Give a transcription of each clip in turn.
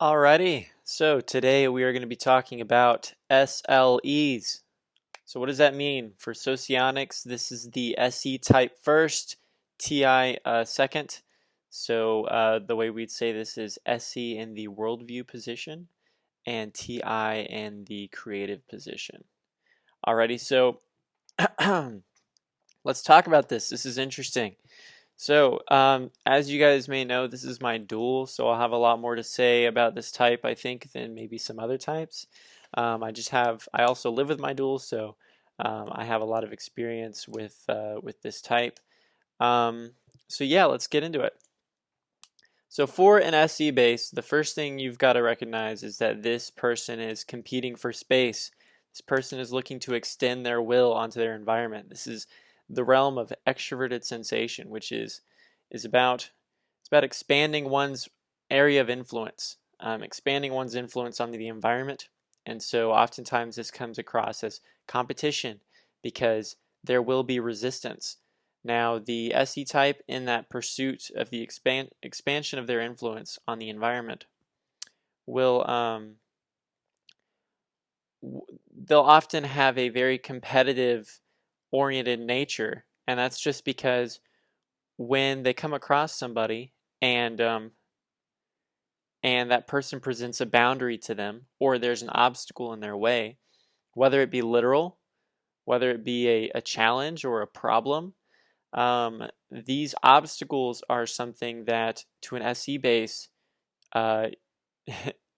Alrighty, so today we are going to be talking about SLEs. So what does that mean? For socionics, this is the SE type first, TI second. So the way we'd say this is SE in the worldview position and TI in the creative position. Alrighty, so let's talk about this. This is interesting. So, as you guys may know, this is my dual, so I'll have a lot more to say about this type, I think, than maybe some other types. I also live with my dual, so I have a lot of experience with this type. So yeah, let's get into it. So for an SE base, the first thing you've got to recognize is that this person is competing for space. This person is looking to extend their will onto their environment. This is the realm of extroverted sensation, which is about expanding one's area of influence, expanding one's influence on the environment. And so oftentimes this comes across as competition because there will be resistance. Now, the SE type, in that pursuit of the expansion of their influence on the environment, will they'll often have a very competitive oriented nature, and that's just because when they come across somebody and that person presents a boundary to them, or there's an obstacle in their way, whether it be literal, whether it be a challenge or a problem, these obstacles are something that to an SE base, uh,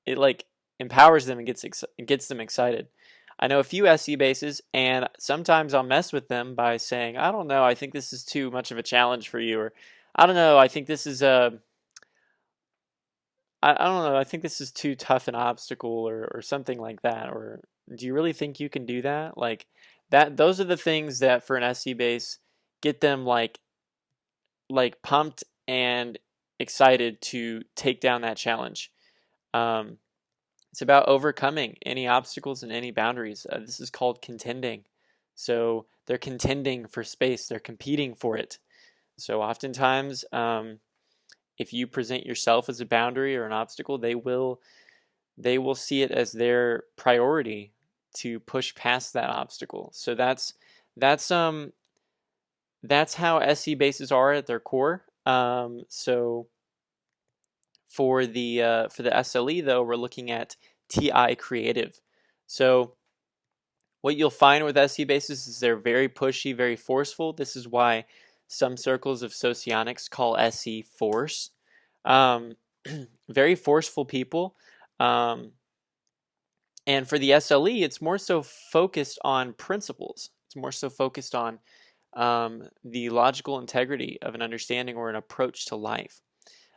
it like empowers them and gets them excited. I know a few SE bases, and sometimes I'll mess with them by saying, I don't know, I think this is too much of a challenge for you, or I don't know, I think this is I don't know, I think this is too tough an obstacle, or something like that, or do you really think you can do that? Like that, those are the things that for an SE base get them pumped and excited to take down that challenge. Um, it's about overcoming any obstacles and any boundaries. This is called contending. So they're contending for space. They're competing for it. So oftentimes, if you present yourself as a boundary or an obstacle, they will see it as their priority to push past that obstacle. So that's that's how SE bases are at their core. So for the SLE though, we're looking at TI creative. So what you'll find with SE bases is they're very pushy, very forceful. This is why some circles of socionics call SE force. Um, very forceful people. Um, and for the SLE, it's more so focused on principles. It's more so focused on the logical integrity of an understanding or an approach to life.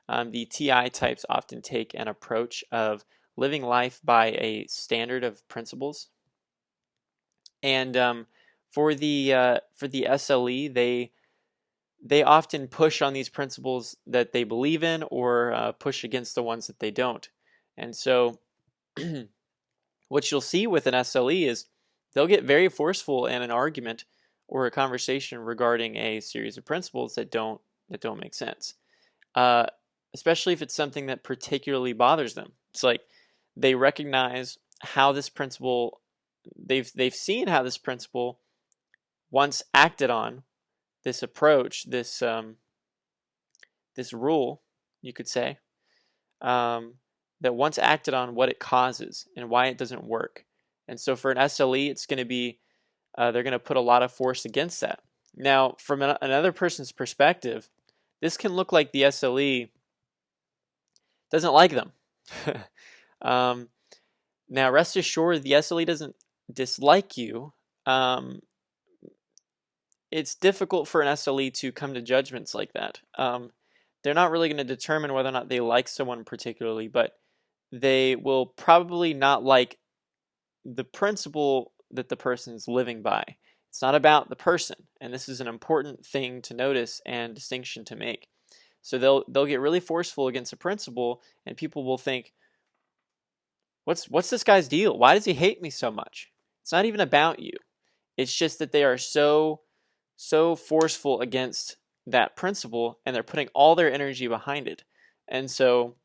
The TI types often take an approach of living life by a standard of principles, and for the SLE, they often push on these principles that they believe in, or push against the ones that they don't. And so, what you'll see with an SLE is they'll get very forceful in an argument or a conversation regarding a series of principles that don't make sense. Uh, Especially if it's something that particularly bothers them. It's like they recognize how this principle they've seen how this principle once acted on, this approach, this rule, you could say, um, that once acted on, what it causes and why it doesn't work. And so for an SLE, it's going to be they're going to put a lot of force against that. Now, from another person's perspective, this can look like the SLE doesn't like them. um, Now, rest assured, the SLE doesn't dislike you. Um, it's difficult for an SLE to come to judgments like that. They're not really going to determine whether or not they like someone particularly, but they will probably not like the principle that the person is living by. It's not about the person, and this is an important thing to notice and distinction to make. So they'll get really forceful against a principle, and people will think, what's this guy's deal? Why does he hate me so much? It's not even about you. It's just that they are so forceful against that principle, and they're putting all their energy behind it. And so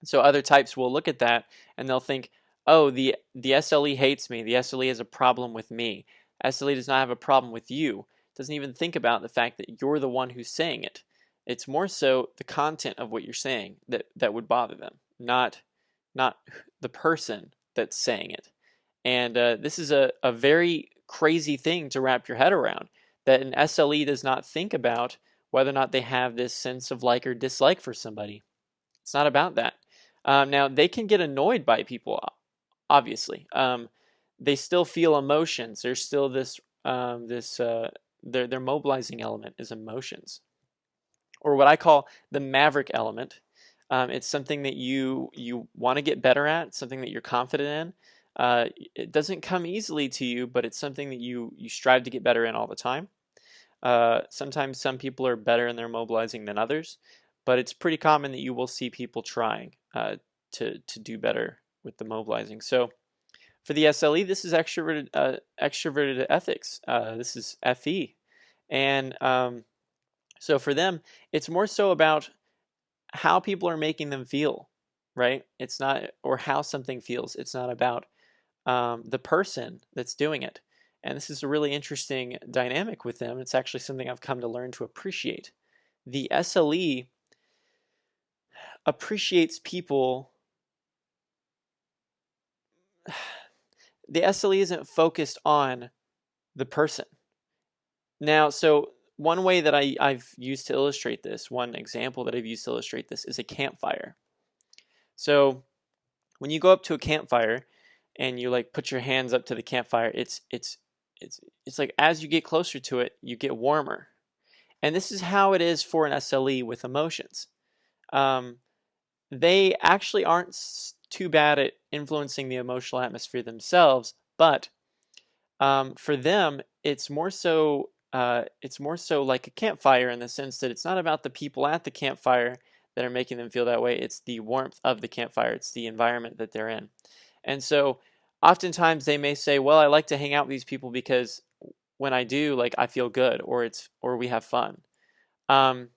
So other types will look at that and they'll think, oh, the SLE hates me. The SLE has a problem with me. SLE does not have a problem with you. Doesn't even think about the fact that you're the one who's saying it. It's more so the content of what you're saying that would bother them, not the person that's saying it. And this is a very crazy thing to wrap your head around, that an SLE does not think about whether or not they have this sense of like or dislike for somebody. It's not about that. Now, they can get annoyed by people, obviously. They still feel emotions. There's still their mobilizing element is emotions, or what I call the maverick element. It's something that you want to get better at, something that you're confident in. It doesn't come easily to you, but it's something that you strive to get better in all the time. Sometimes some people are better in their mobilizing than others, but it's pretty common that you will see people trying to do better with the mobilizing. So for the SLE, this is extroverted ethics. This is FE, and so for them, it's more so about how people are making them feel, right? It's not, or how something feels. It's not about the person that's doing it. And this is a really interesting dynamic with them. It's actually something I've come to learn to appreciate. The SLE appreciates people. The SLE isn't focused on the person. Now, so one way that I've used to illustrate this, one example that I've used to illustrate this is a campfire. So when you go up to a campfire and you like put your hands up to the campfire, it's like as you get closer to it, you get warmer. And this is how it is for an SLE with emotions. They actually aren't too bad at influencing the emotional atmosphere themselves, but for them, it's more so like a campfire in the sense that it's not about the people at the campfire that are making them feel that way. It's the warmth of the campfire. It's the environment that they're in. And so oftentimes they may say, well, I like to hang out with these people because when I do, like, I feel good, or we have fun. But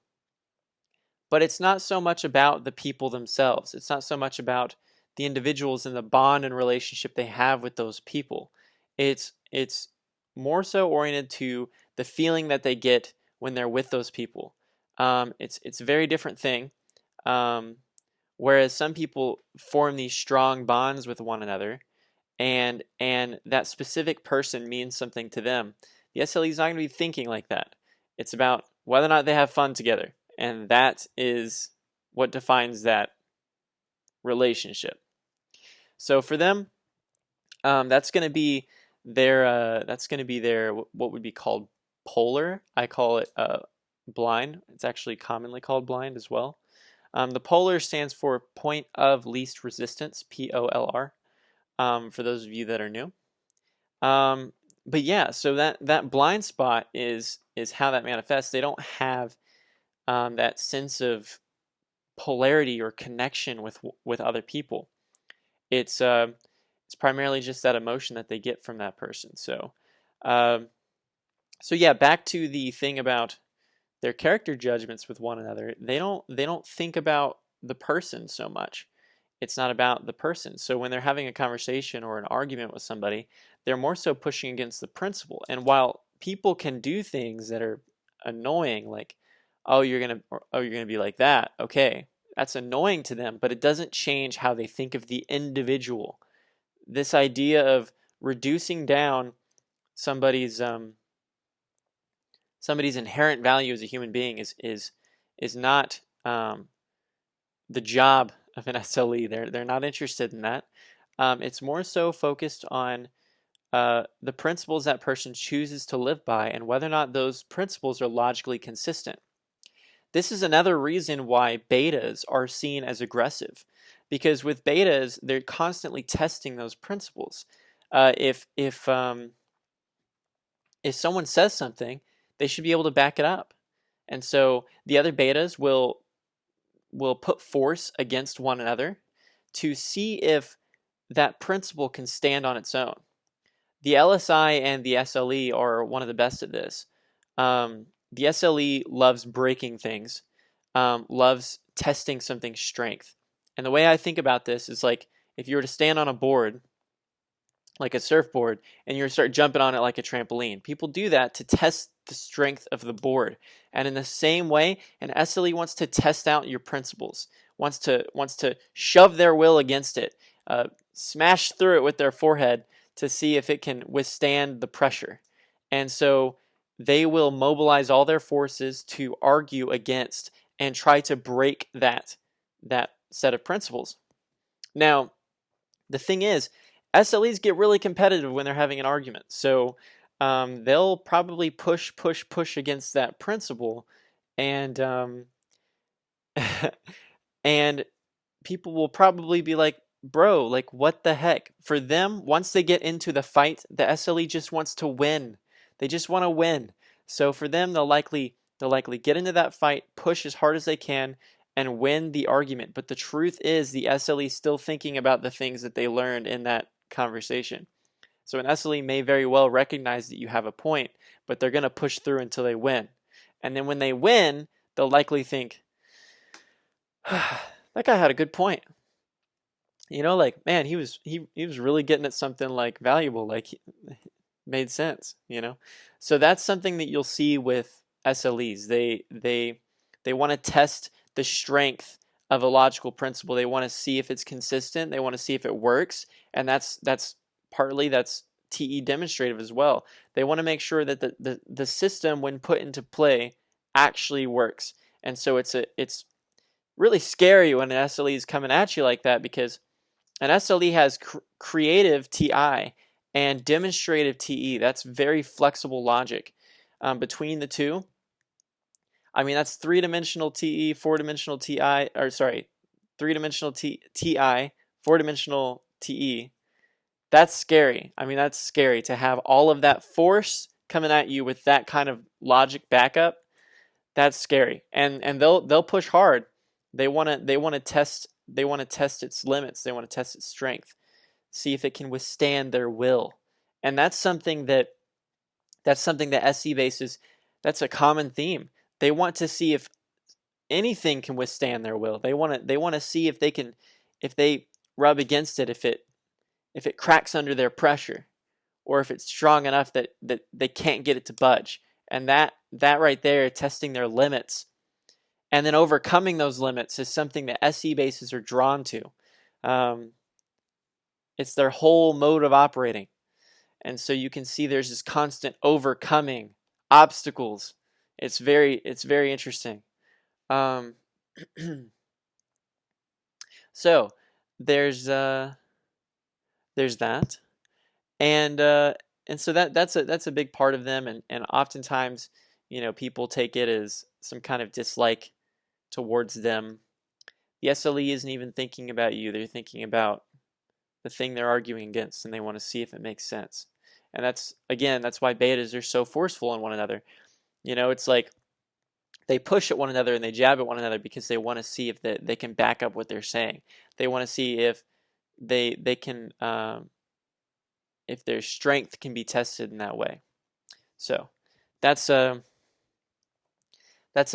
it's not so much about the people themselves. It's not so much about the individuals and the bond and relationship they have with those people. It's more so oriented to the feeling that they get when they're with those people. It's a very different thing. Whereas some people form these strong bonds with one another, and that specific person means something to them. The SLE is not going to be thinking like that. It's about whether or not they have fun together, and that is what defines that relationship. So for them, that's going to be their what would be called polar. I call it blind. It's actually commonly called blind as well. The polar stands for point of least resistance, POLR, for those of you that are new. But yeah, so that blind spot is how that manifests. They don't have that sense of polarity or connection with other people. It's primarily just that emotion that they get from that person. So yeah, back to the thing about their character judgments with one another. They don't think about the person so much. It's not about the person. So when they're having a conversation or an argument with somebody, they're more so pushing against the principle. And while people can do things that are annoying, like, oh, you're gonna be like that, okay, that's annoying to them, but it doesn't change how they think of the individual. This idea of reducing down somebody's inherent value as a human being is not the job of an SLE. They're not interested in that. It's more so focused on the principles that person chooses to live by and whether or not those principles are logically consistent. This is another reason why betas are seen as aggressive, because with betas, they're constantly testing those principles. If someone says something, they should be able to back it up. And so the other betas will put force against one another to see if that principle can stand on its own. The LSI and the SLE are one of the best at this. The SLE loves breaking things, loves testing something's strength. And the way I think about this is like if you were to stand on a board, like a surfboard, and you start jumping on it like a trampoline. People do that to test the strength of the board. And in the same way, an SLE wants to test out your principles, wants to shove their will against it, smash through it with their forehead to see if it can withstand the pressure. And so they will mobilize all their forces to argue against and try to break that set of principles. Now, the thing is, SLEs get really competitive when they're having an argument. So they'll probably push against that principle, and and people will probably be like, bro, like what the heck? For them, once they get into the fight, the SLE just wants to win. They just want to win. So for them, they'll likely get into that fight, push as hard as they can, and win the argument. But the truth is the SLE is still thinking about the things that they learned in that conversation. So an SLE may very well recognize that you have a point, but they're going to push through until they win. And then when they win, they'll likely think, that guy had a good point. You know, like, man, he was really getting at something like valuable, like made sense, you know? So that's something that you'll see with SLEs. They want to test the strength of a logical principle. They want to see if it's consistent. They want to see if it works, and that's partly TE demonstrative as well. They want to make sure that the system, when put into play, actually works. And so it's really scary when an SLE is coming at you like that, because an SLE has creative TI and demonstrative TE. That's very flexible logic between the two. I mean, that's three-dimensional TE, four-dimensional TI, or sorry, three-dimensional TI, four-dimensional TE. That's scary. I mean, that's scary to have all of that force coming at you with that kind of logic backup. That's scary. And they'll push hard. They want to test its limits. They want to test its strength. See if it can withstand their will. And that's something that SE bases, that's a common theme. They want to see if anything can withstand their will. They want to see if they rub against it, if it cracks under their pressure, or if it's strong enough that they can't get it to budge. And that right there, testing their limits and then overcoming those limits, is something that SE bases are drawn to. It's their whole mode of operating. And so you can see there's this constant overcoming obstacles. It's very interesting. So there's that, and so that's a big part of them, and oftentimes, you know, people take it as some kind of dislike towards them. The SLE isn't even thinking about you; they're thinking about the thing they're arguing against, and they want to see if it makes sense. And that's why betas are so forceful on one another. You know, it's like they push at one another and they jab at one another because they want to see if they can back up what they're saying. They want to see if they can if their strength can be tested in that way. So that's a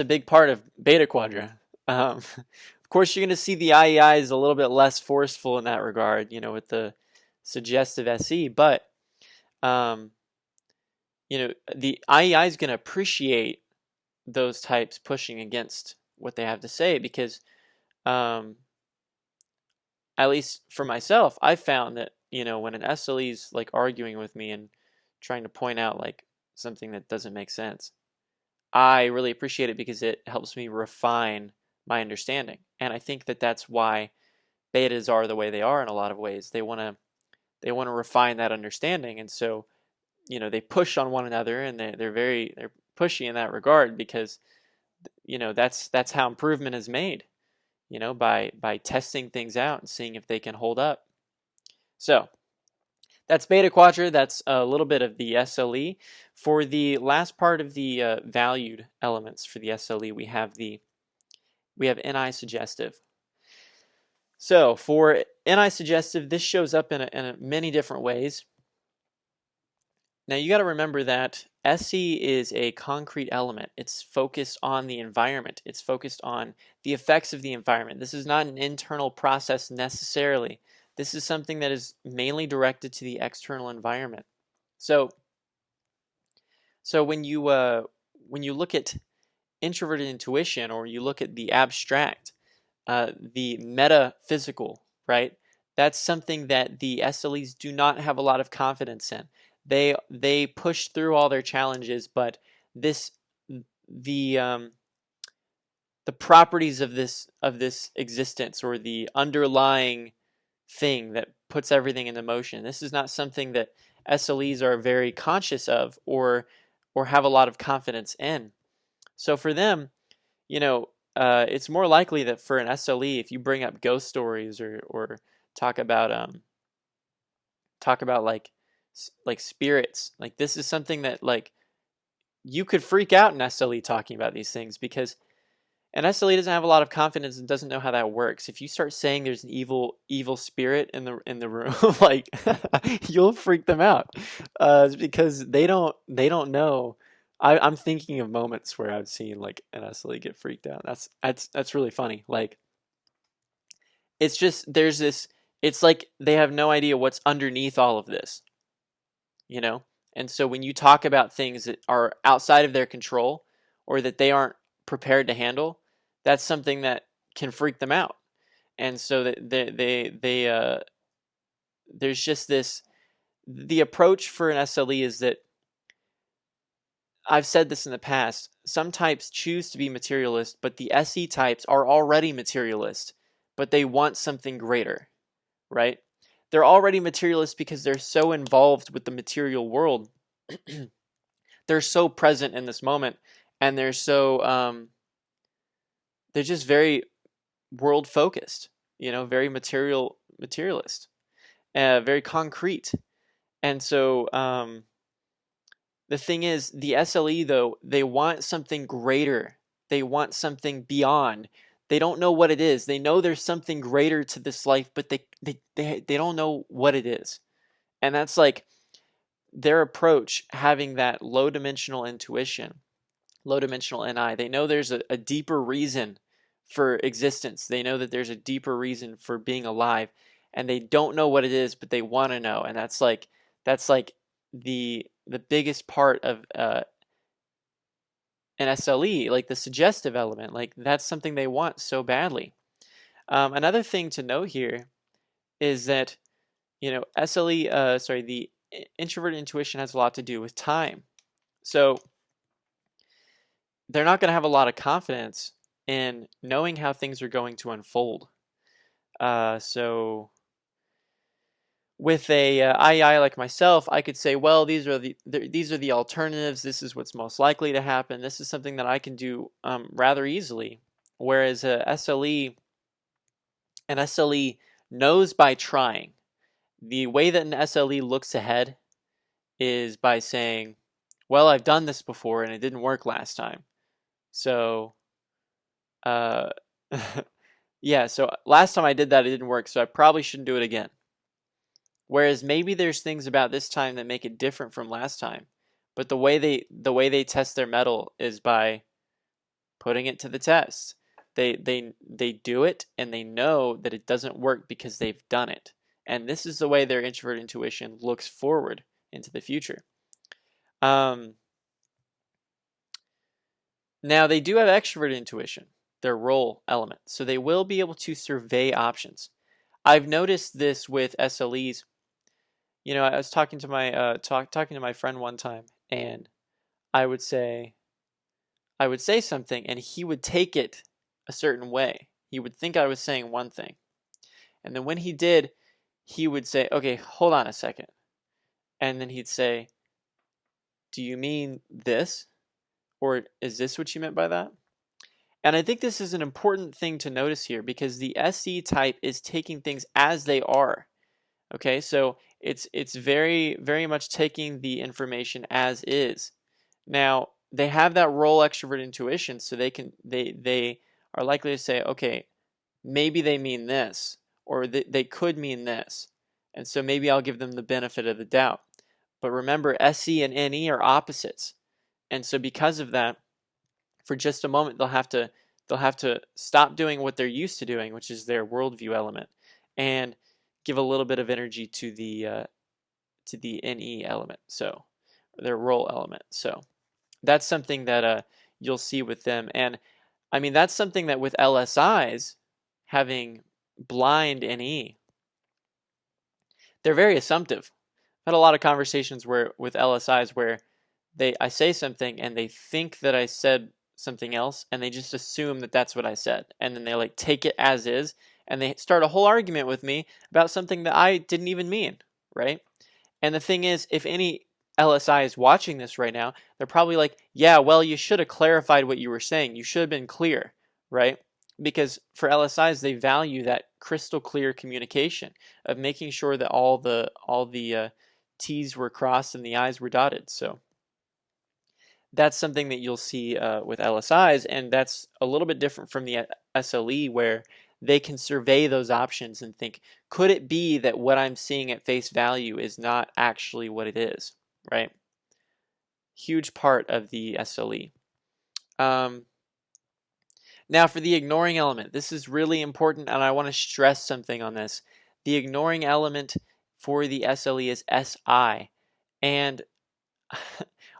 big part of Beta Quadra. Of course, you're going to see the IEI is a little bit less forceful in that regard, you know, with the suggestive SE, but you know, the IEI is going to appreciate those types pushing against what they have to say, because at least for myself, I found that, you know, when an SLE is like arguing with me and trying to point out like something that doesn't make sense, I really appreciate it because it helps me refine my understanding. And I think that that's why betas are the way they are in a lot of ways. They want to refine that understanding, and so, you know, they push on one another, and they're pushy in that regard, because, you know, that's how improvement is made, you know, by testing things out and seeing if they can hold up. So that's Beta Quadra. That's a little bit of the SLE. For the last part of the valued elements for the SLE, we have NI suggestive. So for NI suggestive, this shows up in many different ways. Now you got to remember that SE is a concrete element. It's focused on the environment. It's focused on the effects of the environment. This is not an internal process necessarily. This is something that is mainly directed to the external environment. So, so when you look at introverted intuition, or you look at the abstract, the metaphysical, right? That's something that the SLEs do not have a lot of confidence in. They push through all their challenges, but this the um, the properties of this existence, or the underlying thing that puts everything into motion. This is not something that SLEs are very conscious of, or have a lot of confidence in. So for them, it's more likely that for an SLE, if you bring up ghost stories, or talk about like spirits, like this is something that like you could freak out an SLE talking about these things, because an SLE doesn't have a lot of confidence and doesn't know how that works. If you start saying there's an evil spirit in the room, like you'll freak them out, because they don't know. I'm thinking of moments where I've seen like an SLE get freaked out. That's really funny. Like it's just there's this. It's like they have no idea what's underneath all of this, you know. And so when you talk about things that are outside of their control, or that they aren't prepared to handle, that's something that can freak them out. And so that there's just this. The approach for an SLE is that, I've said this in the past, some types choose to be materialist, but the SE types are already materialist, but they want something greater, right? They're already materialist because they're so involved with the material world. They're so present in this moment, and they're just very world focused, very materialist, very concrete. And so the thing is, the SLE, though, they want something greater. They want something beyond. They don't know what it is. They know there's something greater to this life, but they don't know what it is. And that's like their approach, having that low dimensional intuition, low dimensional NI. They know there's a deeper reason for existence. They know that there's a deeper reason for being alive, and they don't know what it is, but they want to know. And that's like the biggest part of an SLE, like the suggestive element. Like that's something they want so badly. Another thing to note here is that the introverted intuition has a lot to do with time. So they're not going to have a lot of confidence in knowing how things are going to unfold. So with a IEI like myself, I could say, well, these are the alternatives. This is what's most likely to happen. This is something that I can do rather easily. Whereas an SLE knows by trying. The way that an SLE looks ahead is by saying, well, I've done this before and it didn't work last time. So, yeah, so last time I did that, it didn't work, so I probably shouldn't do it again. Whereas maybe there's things about this time that make it different from last time. But the way they test their mettle is by putting it to the test. They do it, and they know that it doesn't work because they've done it. And this is the way their introverted intuition looks forward into the future. Now, they do have extroverted intuition, their role element. So they will be able to survey options. I've noticed this with SLEs. I was talking to my friend one time, and I would say something, and he would take it a certain way. He would think I was saying one thing, and then when he did, he would say, "Okay, hold on a second," and then he'd say, "Do you mean this? Or is this what you meant by that?" And I think this is an important thing to notice here, because the SE type is taking things as they are. Okay, so it's very, very much taking the information as is. Now, they have that role extrovert intuition, so they are likely to say, okay, maybe they mean this, or they could mean this. And so maybe I'll give them the benefit of the doubt. But remember, SE and NE are opposites. And so because of that, for just a moment, they'll have to stop doing what they're used to doing, which is their worldview element, and give a little bit of energy to the NE element, so their role element. So that's something that you'll see with them. And I mean, that's something that with LSIs having blind NE, they're very assumptive. I've had a lot of conversations where with LSIs where I say something and they think that I said something else and they just assume that that's what I said, and then they like take it as is and they start a whole argument with me about something that I didn't even mean, right? And the thing is, if any LSI is watching this right now, they're probably like, yeah, well, you should have clarified what you were saying. You should have been clear, right? Because for LSIs, they value that crystal clear communication of making sure that all the T's were crossed and the I's were dotted. So that's something that you'll see with LSIs, and that's a little bit different from the SLE, where they can survey those options and think, could it be that what I'm seeing at face value is not actually what it is, right? Huge part of the SLE. Now for the ignoring element, this is really important, and I want to stress something on this. The ignoring element for the SLE is SI, and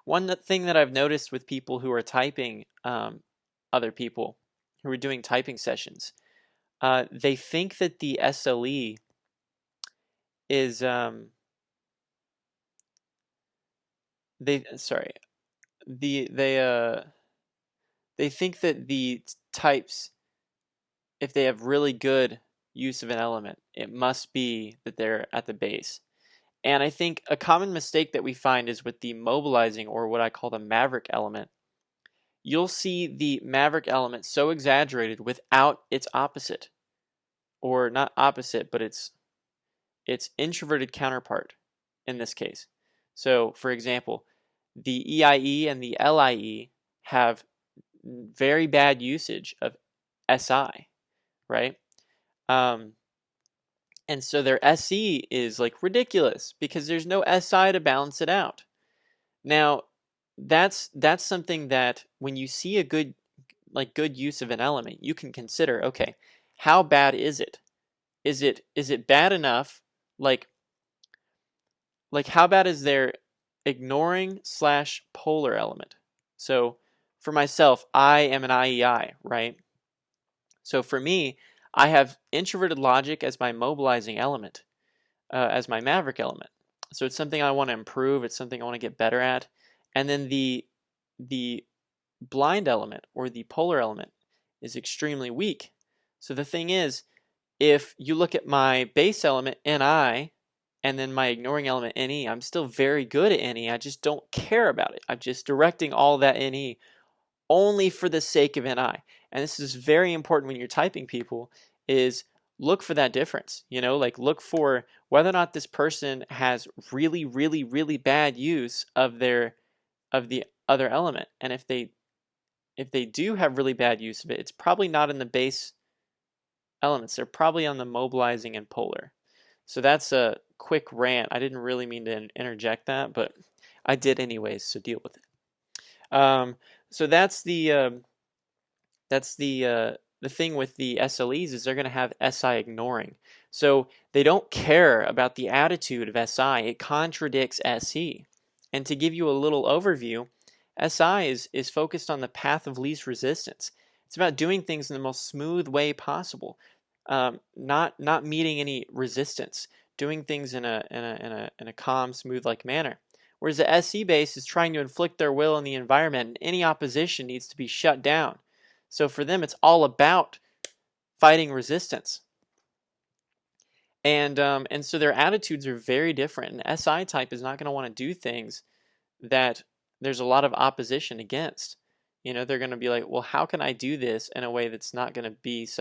one thing that I've noticed with people who are typing, other people who are doing typing sessions, they think that the SLE is they think that the types, if they have really good use of an element, it must be that they're at the base. And I think a common mistake that we find is with the mobilizing, or what I call the maverick element. You'll see the maverick element so exaggerated without its opposite, or not opposite, but its introverted counterpart in this case. So, for example, the EIE and the LIE have very bad usage of SI, right? And so their SE is like ridiculous because there's no SI to balance it out. Now, that's something that when you see a good use of an element, you can consider, okay, how bad is it? Is it bad enough? Like how bad is their ignoring / polar element? So for myself, I am an IEI, right? So for me, I have introverted logic as my mobilizing element, as my maverick element. So it's something I want to improve. It's something I want to get better at. And then the blind element, or the polar element, is extremely weak. So the thing is, if you look at my base element, Ni, and then my ignoring element, Ne, I'm still very good at Ne. I just don't care about it. I'm just directing all that Ne only for the sake of Ni. And this is very important when you're typing people, is look for that difference. Like look for whether or not this person has really, really, really bad use of the other element. And if they do have really bad use of it, it's probably not in the base elements. They're probably on the mobilizing and polar. So that's a quick rant. I didn't really mean to interject that, but I did anyways, so deal with it. So that's the thing with the SLEs, is they're going to have SI ignoring. So they don't care about the attitude of SI. It contradicts SE. And to give you a little overview, SI is focused on the path of least resistance. It's about doing things in the most smooth way possible, not meeting any resistance, doing things in a calm, smooth-like manner. Whereas the SE base is trying to inflict their will on the environment, and any opposition needs to be shut down. So for them, it's all about fighting resistance. And so their attitudes are very different. An SI type is not going to want to do things that there's a lot of opposition against. They're going to be like, well, how can I do this in a way that's not going to be it's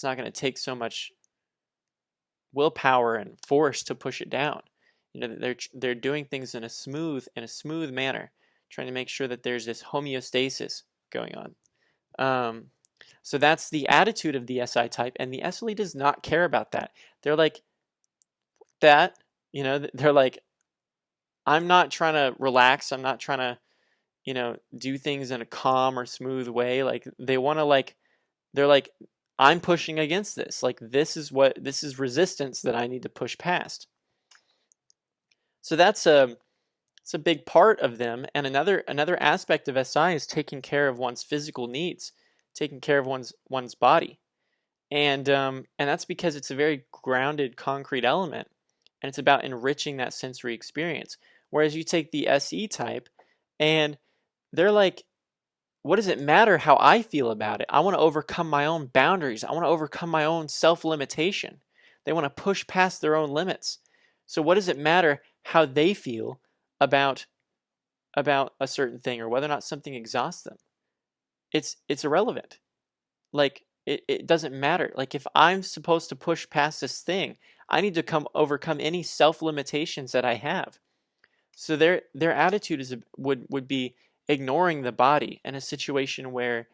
not going to take so much willpower and force to push it down. They're doing things in a smooth manner, trying to make sure that there's this homeostasis going on. So that's the attitude of the SI type, and the SLE does not care about that. They're like, that, They're like, I'm not trying to relax. I'm not trying to, do things in a calm or smooth way. Like they want to they're like, I'm pushing against this. Like this is resistance that I need to push past. So it's a big part of them. And another aspect of SI is taking care of one's physical needs, taking care of one's body. And that's because it's a very grounded concrete element, and it's about enriching that sensory experience. Whereas you take the SE type, and they're like, what does it matter how I feel about it? I want to overcome my own boundaries. I want to overcome my own self-limitation. They want to push past their own limits. So what does it matter how they feel about a certain thing, or whether or not something exhausts them? It's irrelevant. Like it doesn't matter. Like if I'm supposed to push past this thing, I need to overcome any self-limitations that I have. So their attitude would be ignoring the body in a situation where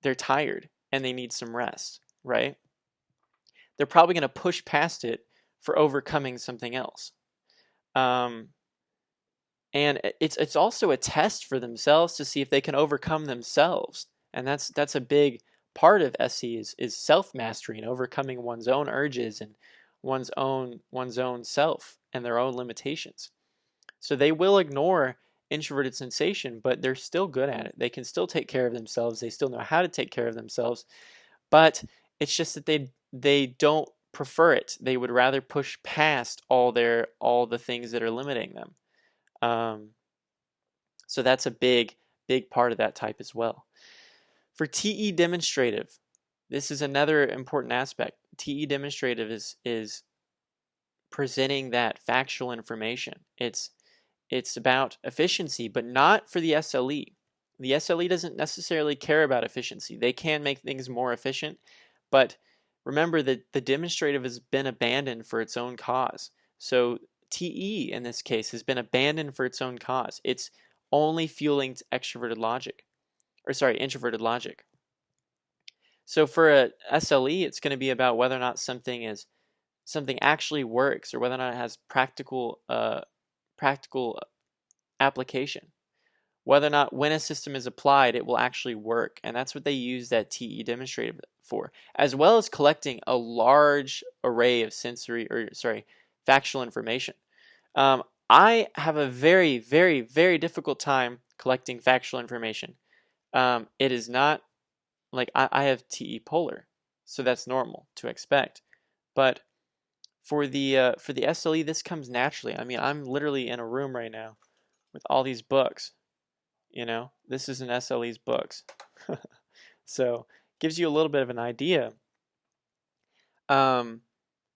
they're tired and they need some rest, right? They're probably going to push past it for overcoming something else. And it's also a test for themselves to see if they can overcome themselves. And that's a big part of SE is self-mastery and overcoming one's own urges and one's own self and their own limitations. So they will ignore introverted sensation, but they're still good at it. They can still take care of themselves. They still know how to take care of themselves. But it's just that they don't prefer it. They would rather push past all the things that are limiting them. So that's a big part of that type as well. For TE demonstrative, this is another important aspect. TE demonstrative is presenting that factual information. It's about efficiency, but not for the SLE. The SLE doesn't necessarily care about efficiency. They can make things more efficient, but remember that the demonstrative has been abandoned for its own cause. So TE in this case has been abandoned for its own cause. It's only fueling introverted logic. So for a SLE, it's going to be about whether or not something actually works, or whether or not it has practical application. Whether or not when a system is applied, it will actually work. And that's what they use that TE demonstrative for, as well as collecting a large array of factual information. I have a very, very, very difficult time collecting factual information. It is not like I have TE polar, so that's normal to expect. But for the SLE, this comes naturally. I mean, I'm literally in a room right now with all these books. This is an SLE's books. So gives you a little bit of an idea.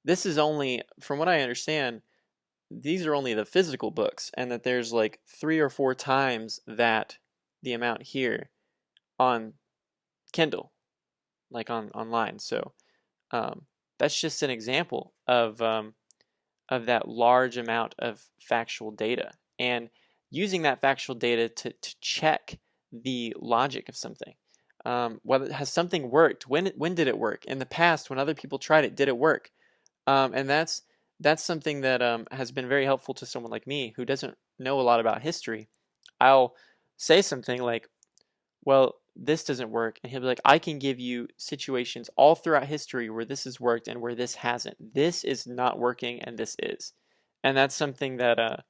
This is only, from what I understand, these are only the physical books, and that there's like 3 or 4 times that the amount here on Kindle, like online. So that's just an example of that large amount of factual data, and using that factual data to check the logic of something. Whether has something worked? When did it work? In the past, when other people tried it, did it work? And that's something that has been very helpful to someone like me who doesn't know a lot about history. I'll say something like, well, this doesn't work, and he'll be like, I can give you situations all throughout history where this has worked and where this hasn't. This is not working, and this is. And that's something that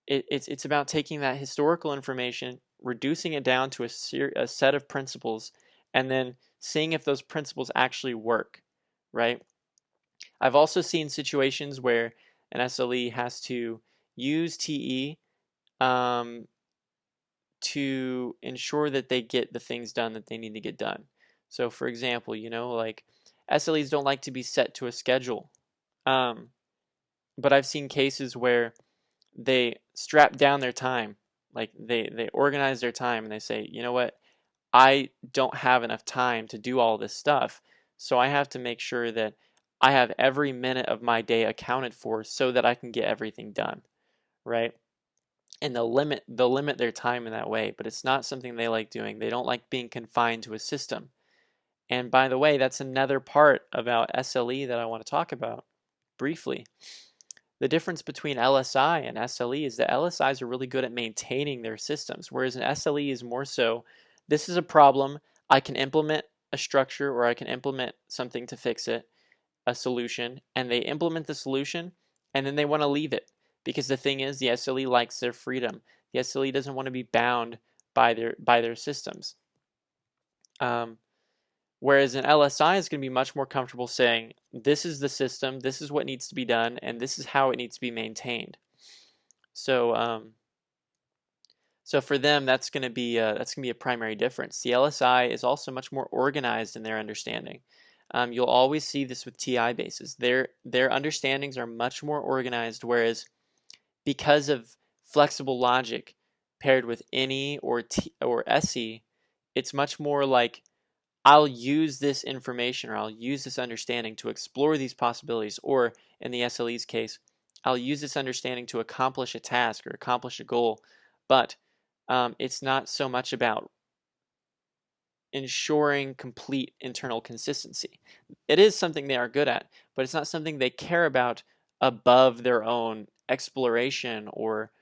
it's about taking that historical information, reducing it down to a set of principles, and then seeing if those principles actually work, right? I've also seen situations where an SLE has to use TE to ensure that they get the things done that they need to get done. So for example, like SLEs don't like to be set to a schedule. But I've seen cases where they strap down their time. Like they organize their time and they say, you know what, I don't have enough time to do all this stuff. So I have to make sure that I have every minute of my day accounted for so that I can get everything done, right? And they'll limit their time in that way, but it's not something they like doing. They don't like being confined to a system. And by the way, that's another part about SLE that I want to talk about briefly. The difference between LSI and SLE is that LSIs are really good at maintaining their systems, whereas an SLE is more so, this is a problem, I can implement a structure or I can implement something to fix it, a solution, and they implement the solution and then they want to leave it. Because the thing is, the SLE likes their freedom. The SLE doesn't want to be bound by their systems. Whereas an LSI is going to be much more comfortable saying, this is the system, this is what needs to be done, and this is how it needs to be maintained. So, so for them, that's going to be a primary difference. The LSI is also much more organized in their understanding. You'll always see this with TI bases. Their understandings are much more organized, whereas because of flexible logic paired with NE or SE, it's much more like, I'll use this information or I'll use this understanding to explore these possibilities, or in the SLE's case, I'll use this understanding to accomplish a task or accomplish a goal, but it's not so much about ensuring complete internal consistency. It is something they are good at, but it's not something they care about above their own exploration or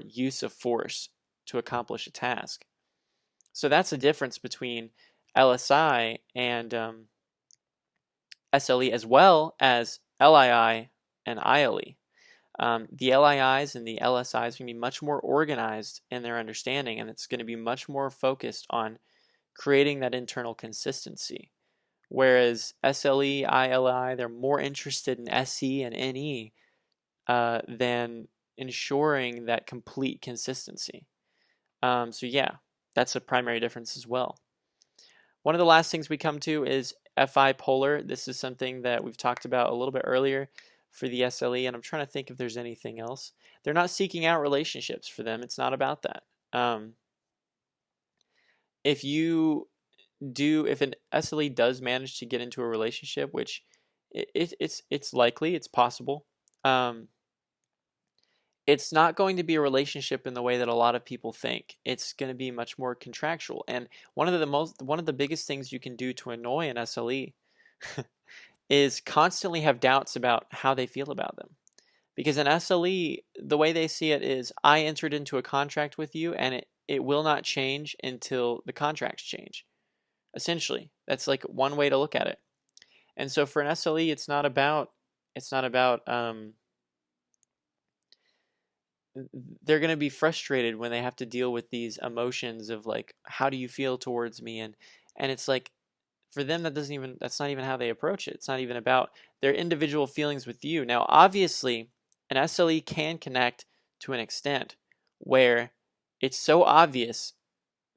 use of force to accomplish a task. So that's the difference between LSI and SLE, as well as LII and ILE. The LIIs and the LSIs are going to be much more organized in their understanding, and it's going to be much more focused on creating that internal consistency. Whereas SLE, ILI, they're more interested in SE and NE than ensuring that complete consistency. So yeah, that's a primary difference as well. One of the last things we come to is FI polar. This is something that we've talked about a little bit earlier for the SLE, and I'm trying to think if there's anything else. They're not seeking out relationships for them. It's not about that. If an SLE does manage to get into a relationship, which it's likely, it's possible, it's not going to be a relationship in the way that a lot of people think. It's going to be much more contractual. And one of the biggest things you can do to annoy an SLE is constantly have doubts about how they feel about them. Because an SLE, the way they see it is, I entered into a contract with you and it will not change until the contracts change. Essentially, that's like one way to look at it. And so for an SLE, it's not about they're going to be frustrated when they have to deal with these emotions of like, how do you feel towards me? And it's like, for them, that's not even how they approach it. It's not even about their individual feelings with you. Now, obviously, an SLE can connect to an extent where it's so obvious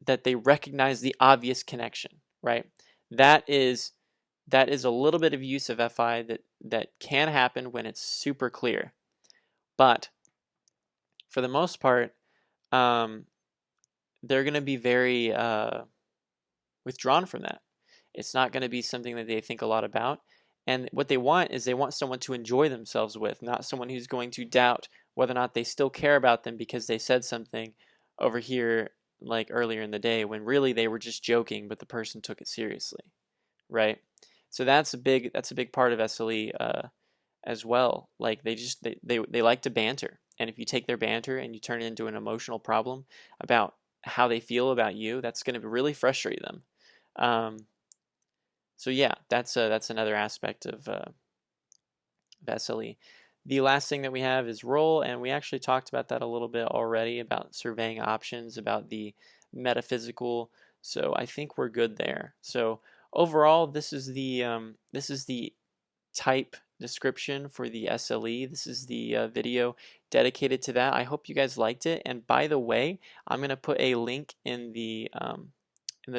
that they recognize the obvious connection, right? That is a little bit of use of FI that can happen when it's super clear. But for the most part, they're going to be very withdrawn from that. It's not going to be something that they think a lot about. And what they want is they want someone to enjoy themselves with, not someone who's going to doubt whether or not they still care about them because they said something over here like earlier in the day when really they were just joking, but the person took it seriously, right? So that's a big part of SLE as well. Like they like to banter. And if you take their banter and you turn it into an emotional problem about how they feel about you, that's going to really frustrate them. So yeah, that's another aspect of SLE. The last thing that we have is role, and we actually talked about that a little bit already, about surveying options, about the metaphysical. So I think we're good there. So overall, this is the type description for the SLE. This is the video dedicated to that. I hope you guys liked it. And by the way, I'm going to put a link in the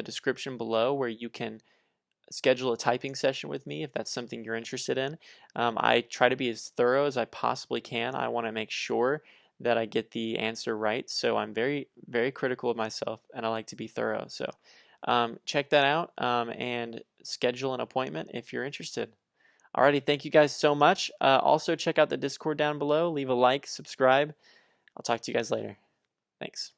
description below where you can schedule a typing session with me if that's something you're interested in. I try to be as thorough as I possibly can. I want to make sure that I get the answer right. So I'm very, very critical of myself and I like to be thorough. So check that out and schedule an appointment if you're interested. Alrighty, thank you guys so much. Also check out the Discord down below. Leave a like, subscribe. I'll talk to you guys later. Thanks.